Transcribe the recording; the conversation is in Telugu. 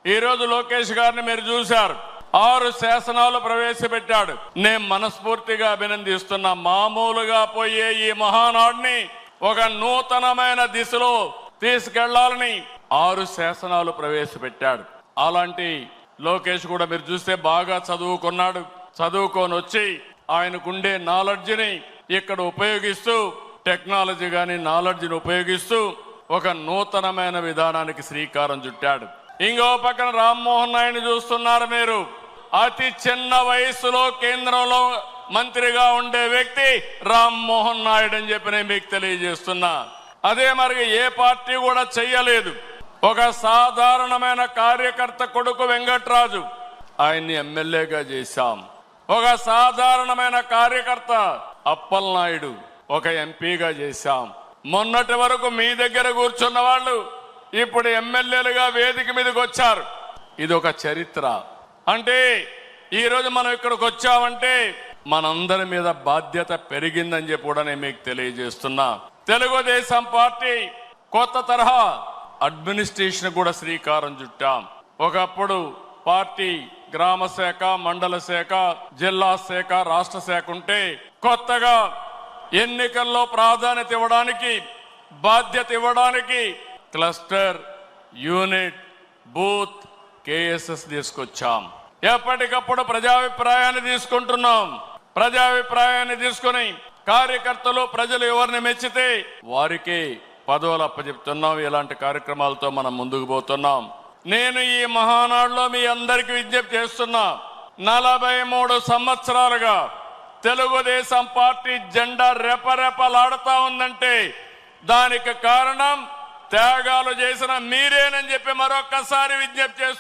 ఈ రోజు లోకేష్ గారిని మీరు చూశారు, 6 శాసనాలు ప్రవేశపెట్టాడు. నేను మనస్ఫూర్తిగా అభినందిస్తున్నా. మామూలుగా పోయే ఈ మహానాడిని ఒక నూతనమైన దిశలో తీసుకెళ్లాలని 6 శాసనాలు ప్రవేశపెట్టాడు. అలాంటి లోకేష్ కూడా మీరు చూస్తే బాగా చదువుకున్నాడు. చదువుకొని వచ్చి ఆయనకుండే నాలెడ్జిని ఇక్కడ ఉపయోగిస్తూ, టెక్నాలజీ గాని నాలెడ్జిని ఉపయోగిస్తూ ఒక నూతనమైన విధానానికి శ్రీకారం చుట్టాడు. ఇంకో పక్కన రామ్మోహన్ నాయుడు చూస్తున్నారు మీరు. అతి చిన్న వయసులో కేంద్రంలో మంత్రిగా ఉండే వ్యక్తి రామ్మోహన్ నాయుడు అని చెప్పి నేను మీకు తెలియజేస్తున్నా. అదే మరి ఏ పార్టీ కూడా చెయ్యలేదు. ఒక సాధారణమైన కార్యకర్త కొడుకు వెంకట్రాజు, ఆయన్ని ఎమ్మెల్యేగా చేశాం. ఒక సాధారణమైన కార్యకర్త అప్పలనాయుడు ఒక ఎంపీగా చేశాం. మొన్నటి వరకు మీ దగ్గర కూర్చున్న వాళ్ళు ఇప్పుడు ఎమ్మెల్యేలుగా వేదిక మీదకి వచ్చారు. ఇది ఒక చరిత్ర. అంటే ఈ రోజు మనం ఇక్కడికి వచ్చామంటే మనందరి మీద బాధ్యత పెరిగిందని చెప్పి కూడా నేను మీకు తెలియజేస్తున్నా. తెలుగుదేశం పార్టీ కొత్త తరహా అడ్మినిస్ట్రేషన్ కూడా శ్రీకారం చుట్టాం. ఒకప్పుడు పార్టీ గ్రామ శాఖ, మండల శాఖ, జిల్లా శాఖ, రాష్ట్ర శాఖ ఉంటే కొత్తగా ఎన్నికల్లో ప్రాధాన్యత ఇవ్వడానికి, బాధ్యత ఇవ్వడానికి క్లస్టర్, యూనిట్, బూత్, కేఎస్ఎస్ తీసుకొచ్చాం. ఎప్పటికప్పుడు ప్రజాభిప్రాయాన్ని తీసుకుంటున్నాం. ప్రజాభిప్రాయాన్ని తీసుకుని కార్యకర్తలు, ప్రజలు ఎవరిని మెచ్చితే వారికి పదవులు అప్పచెప్తున్నాం. ఇలాంటి కార్యక్రమాలతో మనం ముందుకు పోతున్నాం. నేను ఈ మహానాడులో మీ అందరికీ విజ్ఞప్తి చేస్తున్నా. 43 సంవత్సరాలుగా తెలుగుదేశం పార్టీ జెండా రెపరెపలాడుతా ఉందంటే దానికి కారణం త్యాగాలు చేసిన మీరేనని చెప్పి మరొక్కసారి విజ్ఞప్తి చేస్తున్నా.